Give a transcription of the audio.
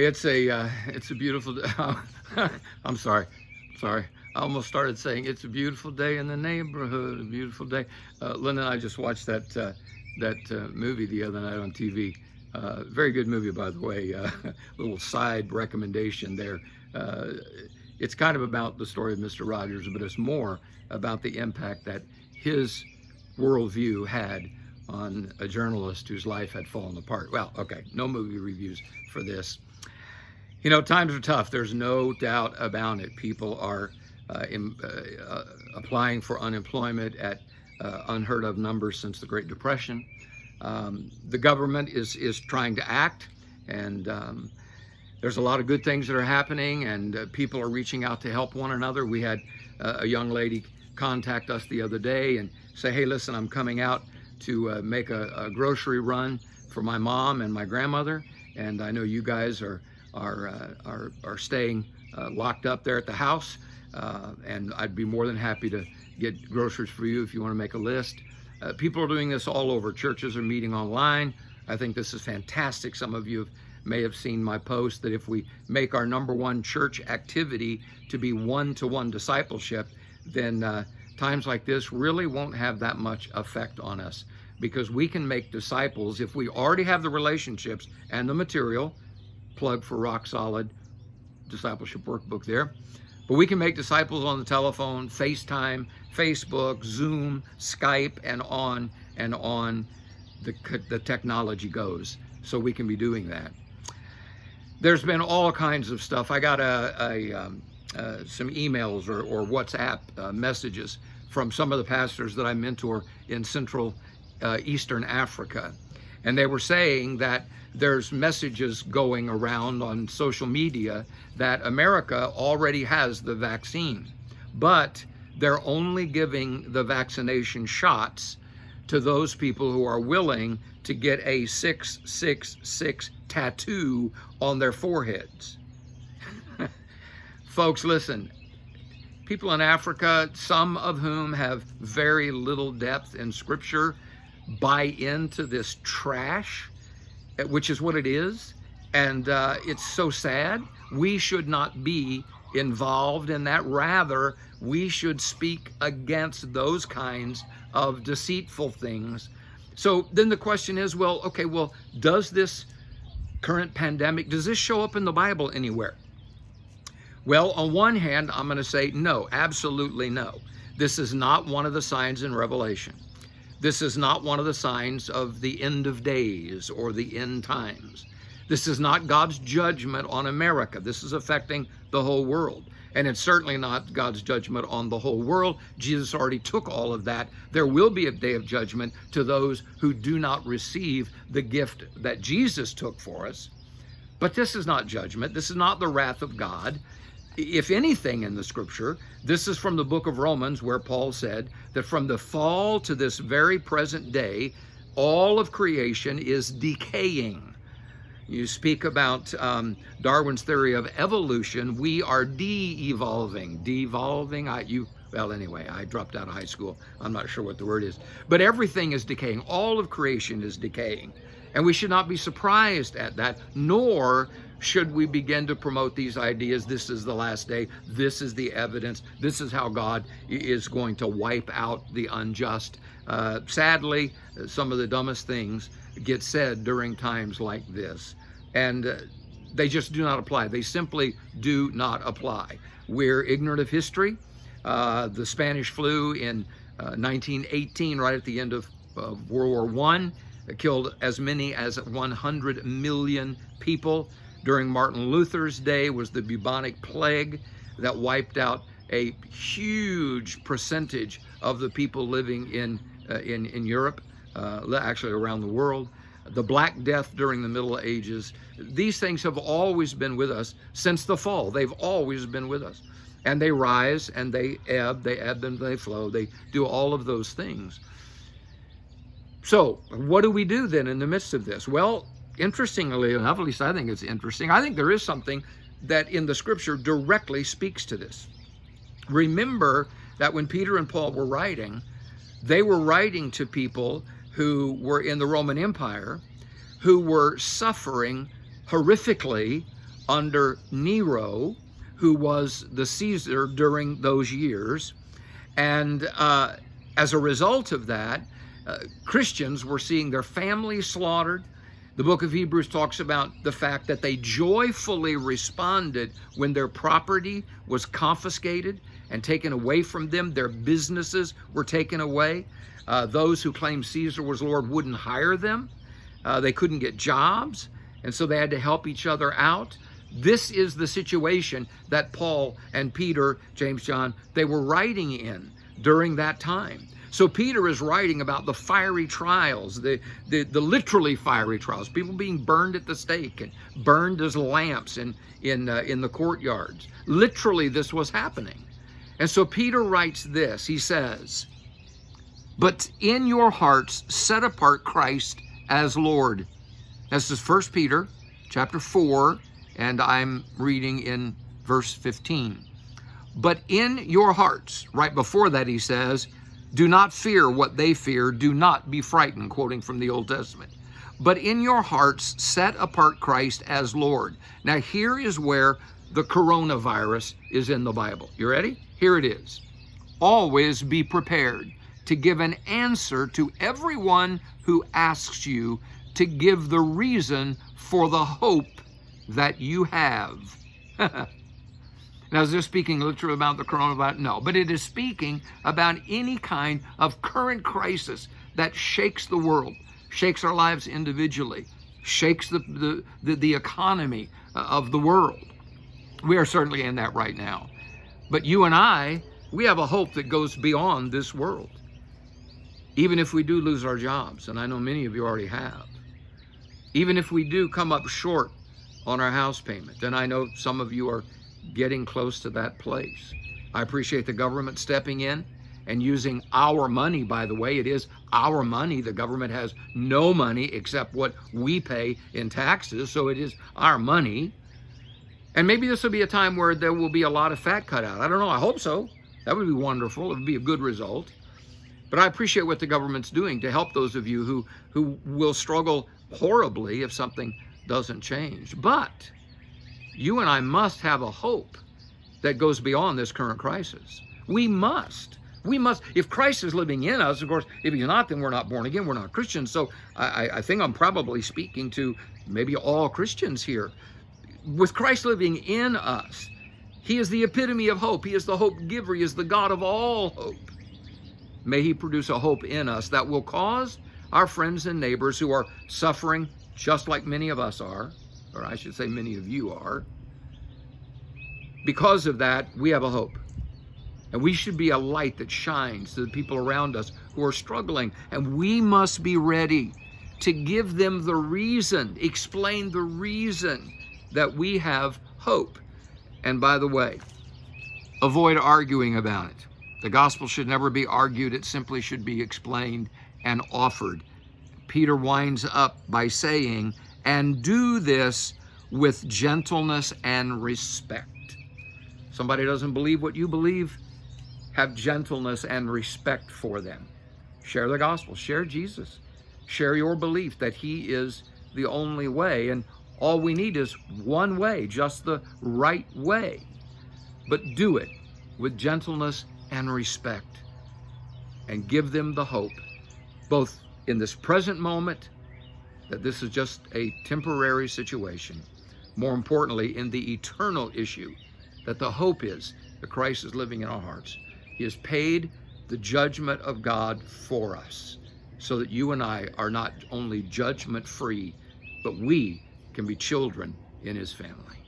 Hey, it's a beautiful day. I'm sorry. Sorry. I almost started saying it's a beautiful day in the neighborhood, a beautiful day. Linda and I just watched that movie the other night on TV. Very good movie, by the way. Little side recommendation there. Uh, it's kind of about the story of Mr. Rogers, but it's more about the impact that his worldview had on a journalist whose life had fallen apart. Well, okay, no movie reviews for this. You know, times are tough. There's no doubt about it. People are applying for unemployment at unheard of numbers since the Great Depression. The government is trying to act, and there's a lot of good things that are happening, and people are reaching out to help one another. We had a young lady contact us the other day and say, "Hey, listen, I'm coming out to make a grocery run for my mom and my grandmother, and I know you guys are staying locked up there at the house, and I'd be more than happy to get groceries for you if you want to make a list." People are doing this all over. Churches are meeting online. I think this is fantastic. Some of you may have seen my post that if we make our number one church activity to be one-to-one discipleship, then times like this really won't have that much effect on us, because we can make disciples if we already have the relationships and the material. Plug for Rock Solid Discipleship Workbook there. But we can make disciples on the telephone, FaceTime, Facebook, Zoom, Skype, and on the technology goes. So we can be doing that. There's been all kinds of stuff. I got some emails or WhatsApp messages from some of the pastors that I mentor in Central Eastern Africa. And they were saying that there's messages going around on social media that America already has the vaccine, but they're only giving the vaccination shots to those people who are willing to get a 666 tattoo on their foreheads. Folks, listen, people in Africa, some of whom have very little depth in scripture, buy into this trash, which is what it is, and it's so sad. We should not be involved in that. Rather, we should speak against those kinds of deceitful things. So then the question is, well, okay, well, does this current pandemic, does this show up in the Bible anywhere? Well, on one hand, I'm going to say no, absolutely no. This is not one of the signs in Revelation. This is not one of the signs of the end of days or the end times. This is not God's judgment on America. This is affecting the whole world. And it's certainly not God's judgment on the whole world. Jesus already took all of that. There will be a day of judgment to those who do not receive the gift that Jesus took for us. But this is not judgment. This is not the wrath of God. If anything in the scripture, this is from the book of Romans, where Paul said that from the fall to this very present day, all of creation is decaying. You speak about Darwin's theory of evolution. We are de-evolving. Devolving, well, anyway, I dropped out of high school. I'm not sure what the word is. But everything is decaying. All of creation is decaying. And we should not be surprised at that, nor should we begin to promote these ideas. This is the last day. This is the evidence. This is how God is going to wipe out the unjust. Sadly, some of the dumbest things get said during times like this, and they just do not apply. They simply do not apply. We're ignorant of history. The Spanish flu in 1918, right at the end of World War I, killed as many as 100 million people. During Martin Luther's day was the bubonic plague that wiped out a huge percentage of the people living in Europe, actually around the world. The Black Death during the Middle Ages. These things have always been with us since the fall. They've always been with us. And they rise and they ebb and they flow. They do all of those things. So what do we do then in the midst of this? Well, interestingly enough, at least I think it's interesting, I think there is something that in the scripture directly speaks to this. Remember that when Peter and Paul were writing, they were writing to people who were in the Roman Empire, who were suffering horrifically under Nero, who was the Caesar during those years. And as a result of that, Christians were seeing their families slaughtered. The book of Hebrews talks about the fact that they joyfully responded when their property was confiscated and taken away from them. Their businesses were taken away. Those who claimed Caesar was Lord wouldn't hire them. They couldn't get jobs, and so they had to help each other out. This is the situation that Paul and Peter, James, John, they were writing in during that time. So Peter is writing about the fiery trials, the literally fiery trials, people being burned at the stake and burned as lamps in the courtyards. Literally, this was happening. And so Peter writes this. He says, "But in your hearts set apart Christ as Lord." This is 1 Peter chapter 4, and I'm reading in verse 15. "But in your hearts," right before that he says, "do not fear what they fear, do not be frightened," quoting from the Old Testament. "But in your hearts set apart Christ as Lord." Now here is where the coronavirus is in the Bible. You ready? Here it is. "Always be prepared to give an answer to everyone who asks you to give the reason for the hope that you have." Now, is this speaking literally about the coronavirus? No, but it is speaking about any kind of current crisis that shakes the world, shakes our lives individually, shakes the economy of the world. We are certainly in that right now. But you and I, we have a hope that goes beyond this world. Even if we do lose our jobs, and I know many of you already have. Even if we do come up short on our house payment, and I know some of you are getting close to that place. I appreciate the government stepping in and using our money. By the way, it is our money. The government has no money except what we pay in taxes, so it is our money. And maybe this will be a time where there will be a lot of fat cut out. I don't know. I hope so. That would be wonderful. It would be a good result. But I appreciate what the government's doing to help those of you who will struggle horribly if something doesn't change. But you and I must have a hope that goes beyond this current crisis. We must. If Christ is living in us, of course, if he's not, then we're not born again, we're not Christians. So I think I'm probably speaking to maybe all Christians here. With Christ living in us, he is the epitome of hope. He is the hope giver. He is the God of all hope. May he produce a hope in us that will cause our friends and neighbors who are suffering just like many of us are, or I should say many of you are. Because of that, we have a hope. And we should be a light that shines to the people around us who are struggling. And we must be ready to give them the reason, explain the reason that we have hope. And by the way, avoid arguing about it. The gospel should never be argued. It simply should be explained and offered. Peter winds up by saying, "And do this with gentleness and respect." Somebody doesn't believe what you believe, have gentleness and respect for them. Share the gospel, share Jesus, share your belief that he is the only way, and all we need is one way, just the right way. But do it with gentleness and respect, and give them the hope, both in this present moment, that this is just a temporary situation, more importantly, in the eternal issue, that the hope is that Christ is living in our hearts. He has paid the judgment of God for us, so that you and I are not only judgment free, but we can be children in his family.